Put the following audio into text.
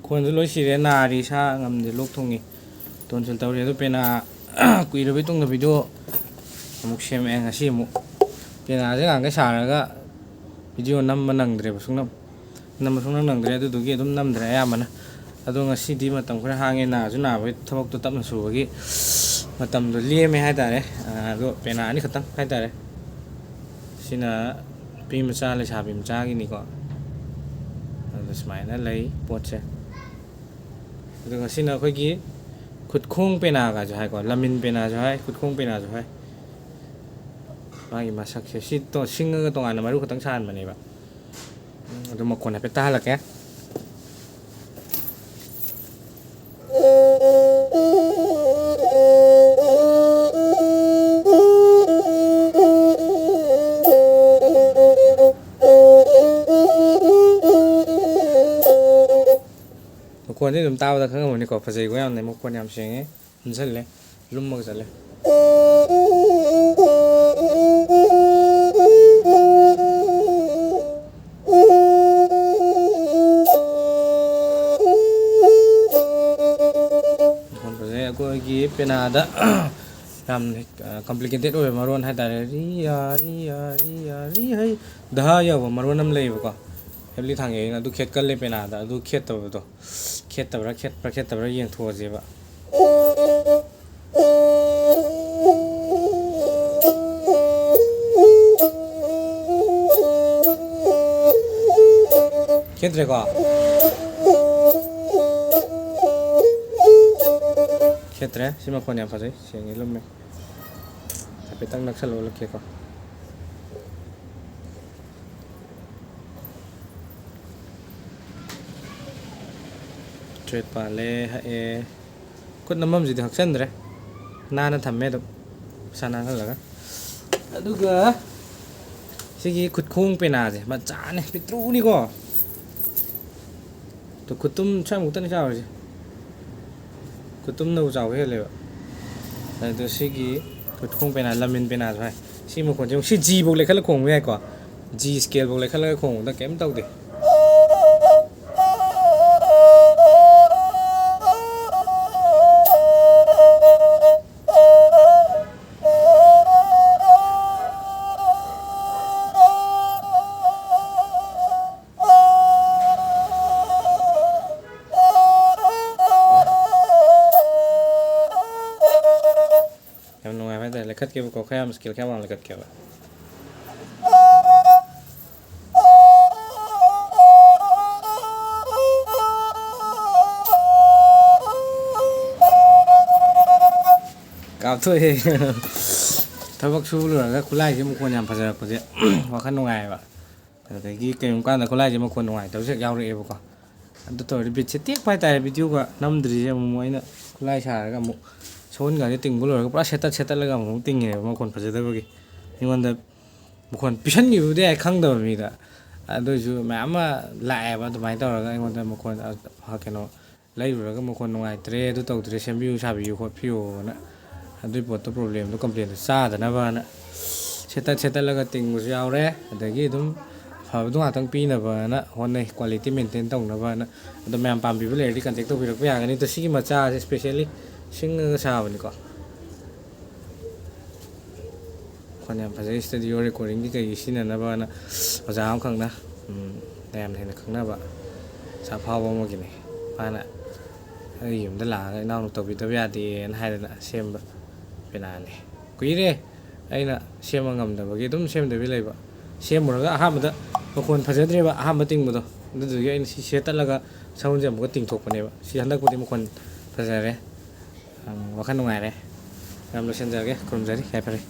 ꯈꯣꯟꯁꯨ ꯂꯣꯏ ꯁꯤꯔꯦ ꯅꯥꯔꯤ ꯁꯥ ꯉꯝꯗꯦ ꯂꯣꯛ ꯊꯨꯡꯉꯤ ꯇꯣꯟꯁꯤꯜ ꯇꯧꯔꯤ ꯑꯗꯨ ꯄꯦꯅꯥ ꯀꯨꯏꯔꯕꯩ ꯇꯨꯡꯗ ꯚꯤꯗꯤꯑꯣ ꯑꯃꯨꯛ ꯁꯦꯝꯃꯛꯑꯦ ꯉꯁꯤ ꯑꯃꯨꯛ ꯄꯦꯅꯥꯁꯦ ꯉꯥꯡꯈꯩ ꯁꯥꯔꯒ ꯚꯤꯗꯤꯑꯣ ꯅꯝꯕ ꯅꯪꯗ꯭ꯔꯦꯕ ꯁꯨꯡꯅꯝ ꯅꯪꯗ꯭ꯔꯦ ꯑꯗꯨꯗꯨꯒꯤ ꯑꯗꯨꯝ ꯅꯝꯗ꯭ꯔꯦ ꯑꯌꯥꯝꯕꯅ ꯑꯗꯣ ꯉꯁꯤꯗꯤ ꯃꯇꯝ ꯈꯔ ꯍꯥꯡꯉꯦ ꯅꯥꯁꯨ ꯅꯥꯕꯒꯤ ꯊꯕꯛꯇꯣ ꯇꯞꯅ ꯁꯨꯕꯒꯤ ꯃꯇꯝꯗꯣ ꯂꯦꯝꯃꯦ ꯍꯥꯏꯇꯥꯔꯦ ꯑꯗꯣ ꯄꯦꯅꯥ ꯑꯅꯤꯈꯛꯇꯪ ꯍꯥꯏꯇꯥꯔꯦ ꯁꯤꯅ ꯅꯨꯄꯤ ꯃꯆꯥ ꯂꯩꯁꯥꯕꯤ ꯃꯆꯥꯒꯤꯅꯤꯀꯣ ꯑꯗꯨ ꯁꯨꯃꯥꯏꯅ ꯂꯩ ꯄꯣꯠꯁꯦ ꯑꯗꯨꯒ ꯁꯤꯅ ꯑꯩꯈꯣꯏꯒꯤ ꯈꯨꯠꯈꯣꯡ ꯄꯦꯅꯥꯒꯁꯨ ꯍꯥꯏꯀꯣ ꯂꯝꯃꯤꯟ ꯄꯦꯅꯥꯁꯨ ꯍꯥꯏ ꯈꯨꯠꯈꯣꯡ ꯄꯦꯅꯥꯁꯨ ꯍꯥꯏ ꯃꯥꯒꯤ ꯃꯁꯛꯁꯦ ꯁꯤ ꯁꯤꯡꯉꯒ ꯇꯣꯉꯥꯟꯅ ꯃꯔꯨ ꯈꯛꯇꯪ ꯁꯥꯍꯟꯕꯅꯦꯕ ꯑꯗꯨ ꯃꯈꯣꯟ ꯍꯥꯏꯐꯦꯠ ꯇꯥꯍꯜꯂꯛꯀꯦ ꯃꯈꯣꯟꯁꯦ ꯑꯗꯨꯝ ꯇꯥꯕꯗ ꯈꯪꯉꯝꯃꯅꯤꯀꯣ ꯐꯖꯩꯀꯣ ꯌꯥꯝꯅ ꯃꯈꯣꯟ ꯌꯥꯝ ꯁꯦꯡꯉꯦ ꯄꯨꯟꯁꯜꯂꯦ ꯂꯨꯝꯃꯒ ꯆꯠꯂꯦ ꯃꯈꯣꯟ ꯐꯖꯩ ꯑꯩꯈꯣꯏꯒꯤ ꯄꯦꯅꯥꯗ ꯌꯥꯝꯅ ꯀꯝꯄ꯭ꯂꯤꯀꯦꯇꯦꯠ ꯑꯣꯏꯕ ꯃꯔꯣꯟ ꯍꯥꯏꯇꯥꯔꯦ ꯔꯤꯌꯥ ꯔꯤꯌꯥ ꯔꯤꯌꯥ ꯔꯤ ꯍꯩ ꯙ ꯌꯧꯕ ꯃꯔꯣꯟ ꯑꯃ ꯂꯩꯌꯦꯕꯀꯣ ꯍꯦꯞꯂꯤ ꯊꯥꯡꯉꯦꯅ ꯑꯗꯨ ꯈꯦꯠꯀꯜꯂꯦ ꯄꯦꯅꯥꯗ ꯑꯗꯨ ꯈꯦꯠꯇꯕꯗꯣ ꯈꯦꯠꯇꯕ꯭ꯔꯥ ꯌꯦꯡꯊꯣꯛꯑꯁꯦꯕ ꯈꯦꯠꯇ꯭ꯔꯦꯀꯣ ꯈꯦꯠꯇ꯭ꯔꯦ ꯁꯤ ꯃꯈꯣꯟ ꯌꯥꯝ ꯐꯖꯩ ꯁꯦꯡꯉꯦ ꯂꯨꯝꯃꯦ ꯍꯥꯏꯐꯦꯠꯇꯪ ꯅꯛꯁꯜꯂꯛꯀꯦꯀꯣ ꯇ꯭ꯔꯦꯠ ꯄꯥꯜꯂꯦ ꯍꯛꯑꯦ ꯈꯨꯠ ꯅꯝꯐꯝꯁꯤꯗꯤ ꯍꯛꯆꯟꯗ꯭ꯔꯦ ꯅꯥꯟꯅ ꯊꯝꯃꯦ ꯑꯗꯨꯝ ꯄꯩꯁꯥ ꯅꯥꯟꯍꯜꯂꯒ ꯑꯗꯨꯒ ꯁꯤꯒꯤ ꯈꯨꯠꯈꯣꯡ ꯄꯦꯅꯥꯁꯦ ꯃꯆꯥꯅꯦ ꯄꯤꯛꯇ꯭ꯔꯨꯅꯤꯀꯣ ꯑꯗꯣ ꯈꯨꯇꯨꯝ ꯁ꯭ꯋꯥꯏꯃꯨꯛꯇꯅꯤ ꯆꯥꯎꯔꯤꯁꯦ ꯈꯨꯇꯨꯝꯅꯕꯨ ꯆꯥꯎꯕ ꯍꯦꯜꯂꯦꯕ ꯑꯗꯣ ꯁꯤꯒꯤ ꯈꯨꯠꯈꯣꯡ ꯄꯦꯅꯥ ꯂꯝꯃꯤꯟ ꯄꯦꯅꯥꯁꯨ ꯍꯥꯏ ꯁꯤ ꯃꯈꯣꯟꯁꯦ ꯁꯤ ꯖꯤꯐꯧ ꯂꯩꯈꯠꯂꯒ ꯈꯣꯡꯕ ꯌꯥꯏꯀꯣ ꯖꯤ ꯁ꯭ꯀꯦꯜꯐꯧ ꯂꯩꯈꯠꯂꯒ ꯈꯣꯡꯕꯗ ꯀꯩꯝ ꯇꯧꯗꯦ ꯌꯥꯝ ꯅꯨꯡꯉꯥꯏꯕ ꯍꯥꯏꯇꯥꯔꯦ ꯂꯩꯈꯠꯀꯦꯕꯀꯣ ꯈꯔ ꯌꯥꯝ ꯁ꯭ꯀꯦꯜ ꯈꯔ ꯌꯥꯝ ꯂꯩꯈꯠꯀꯦꯕ ꯀꯥꯞꯊꯣꯛꯑꯦ ꯊꯕꯛ ꯁꯨꯕ ꯂꯣꯏꯔꯒ ꯈꯨꯠꯂꯥꯏꯁꯦ ꯃꯈꯣꯟ ꯌꯥꯝ ꯐꯖꯔꯛꯄꯁꯦ ꯋꯥꯈꯜ ꯅꯨꯡꯉꯥꯏꯌꯦꯕ ꯑꯗꯨꯗꯒꯤ ꯀꯔꯤꯒꯨꯝꯕ ꯀꯥꯟꯗ ꯈꯨꯠꯂꯥꯏꯁꯦ ꯃꯈꯣꯟ ꯅꯨꯡꯉꯥꯏꯇꯕꯁꯨ ꯍꯦꯛ ꯌꯥꯎꯔꯛꯑꯦꯕꯀꯣ ꯑꯗꯨ ꯇꯧꯔꯗꯤ ꯕꯤꯠꯁꯦ ꯇꯦꯛꯄ ꯍꯥꯏꯇꯥꯔꯦ ꯚꯤꯗꯤꯑꯣꯒ ꯅꯝꯗ꯭ꯔꯤꯁꯦ ꯑꯃꯨꯛ ꯑꯩꯅ ꯈꯨꯠꯂꯥꯏ ꯁꯥꯔꯒ ꯑꯃꯨꯛ ꯁꯣꯟꯒꯥꯁꯦ ꯇꯤꯡꯕ ꯂꯣꯏꯔꯒ ꯄꯨꯔꯥ ꯁꯦꯠꯇꯠꯂꯒ ꯑꯃꯨꯛ ꯇꯤꯡꯉꯦꯕ ꯃꯈꯣꯟ ꯐꯖꯗꯕꯒꯤ ꯑꯩꯉꯣꯟꯗ ꯃꯈꯣꯟ ꯄꯤꯁꯟꯈꯤꯕꯕꯨꯗꯤ ꯑꯩ ꯈꯪꯗꯕ ꯃꯤꯗ ꯑꯗꯨꯏꯁꯨ ꯃꯌꯥꯝ ꯑꯃ ꯂꯥꯛꯑꯦꯕ ꯑꯗꯨꯃꯥꯏꯅ ꯇꯧꯔꯒ ꯑꯩꯉꯣꯟꯗ ꯃꯈꯣꯟ ꯀꯩꯅꯣ ꯂꯩꯔꯨꯔꯒ ꯃꯈꯣꯟ ꯅꯨꯡꯉꯥꯏꯇ꯭ꯔꯦ ꯑꯗꯨ ꯇꯧꯗ꯭ꯔꯦ ꯁꯦꯝꯕꯤꯌꯨ ꯁꯥꯕꯤꯌꯨ ꯈꯣꯠꯄꯤꯌꯨꯅ ꯑꯗꯨꯏ ꯄꯣꯠꯇꯣ ꯄ꯭ꯔꯣꯕ꯭ꯂꯦꯝꯗꯣ ꯀꯝꯄ꯭ꯂꯦꯟꯗꯣ ꯆꯥꯗꯅꯕꯅ ꯁꯦꯠꯇꯠꯂꯒ ꯇꯤꯡꯕꯁꯨ ꯌꯥꯎꯔꯦ ꯑꯗꯒꯤ ꯑꯗꯨꯝ ꯐꯕꯗꯣ ꯉꯥꯛꯇꯪ ꯄꯤꯅꯕꯅ ꯍꯣꯠꯅꯩ ꯀ꯭ꯋꯥꯂꯤꯇꯤ ꯃꯦꯟꯇꯦꯟ ꯇꯧꯅꯕꯅ ꯑꯗꯣ ꯃꯌꯥꯝ ꯄꯥꯝꯕꯤꯕ ꯂꯩꯔꯗꯤ ꯀꯟꯇꯦꯛ ꯇꯧꯕꯤꯔꯛꯄ ꯌꯥꯒꯅꯤ ꯑꯗꯣ ꯁꯤꯒꯤ ꯃꯆꯥꯁꯦ ꯁ꯭ꯄꯦꯁꯤꯌꯦꯜꯂꯤ ꯁꯤꯡꯉꯒ ꯁꯥꯕꯅꯤꯀꯣ ꯃꯈꯣꯟ ꯌꯥꯝ ꯐꯖꯩ ꯏꯁꯇꯨꯗꯤꯑꯣ ꯔꯦꯀꯣꯔꯗꯤꯡꯒꯤ ꯀꯩꯒꯤ ꯁꯤꯖꯤꯟꯅꯅꯕꯅ ꯑꯣꯖꯥ ꯑꯃꯈꯛꯅ ꯌꯥꯝꯅ ꯍꯦꯟꯅ ꯈꯪꯅꯕ ꯑꯐꯥꯎꯕ ꯑꯃꯒꯤꯅꯤ ꯃꯥꯅ ꯑꯩ ꯌꯨꯝꯗ ꯂꯥꯛꯑꯒ ꯏꯅꯥꯎꯅ ꯇꯧꯕꯤꯗꯕ ꯌꯥꯗꯦꯅ ꯍꯥꯏꯗꯅ ꯁꯦꯝꯕ ꯄꯦꯅꯥꯅꯤ ꯀꯨꯏꯔꯦ ꯑꯩꯅ ꯁꯦꯝꯕ ꯉꯝꯗꯕꯒꯤ ꯑꯗꯨꯝ ꯁꯦꯝꯗꯕꯤ ꯂꯩꯕ ꯁꯦꯝꯃꯨꯔꯒ ꯑꯍꯥꯟꯕꯗ ꯃꯈꯣꯟ ꯐꯖꯗ꯭ꯔꯦꯕ ꯑꯍꯥꯟꯕ ꯇꯤꯡꯕꯗꯣ ꯑꯗꯨꯗꯨꯒꯤ ꯑꯩꯅ ꯁꯤ ꯁꯦꯠꯇꯠꯂꯒ ꯁꯥꯎꯟꯁꯦ ꯑꯃꯨꯛꯀ ꯇꯤꯡꯊꯣꯛꯄꯅꯦꯕ ꯁꯤ ꯍꯟꯗꯛꯄꯨꯗꯤ ꯃꯈꯣꯟ ꯐꯖꯔꯦ ꯋꯥꯈꯜ ꯅꯨꯡꯉꯥꯏꯔꯦ ꯌꯥꯝ ꯂꯣꯏꯁꯤꯟꯖꯔꯒꯦ ꯈꯨꯔꯨꯝꯖꯔꯤ ꯌꯥꯏꯐꯔꯦ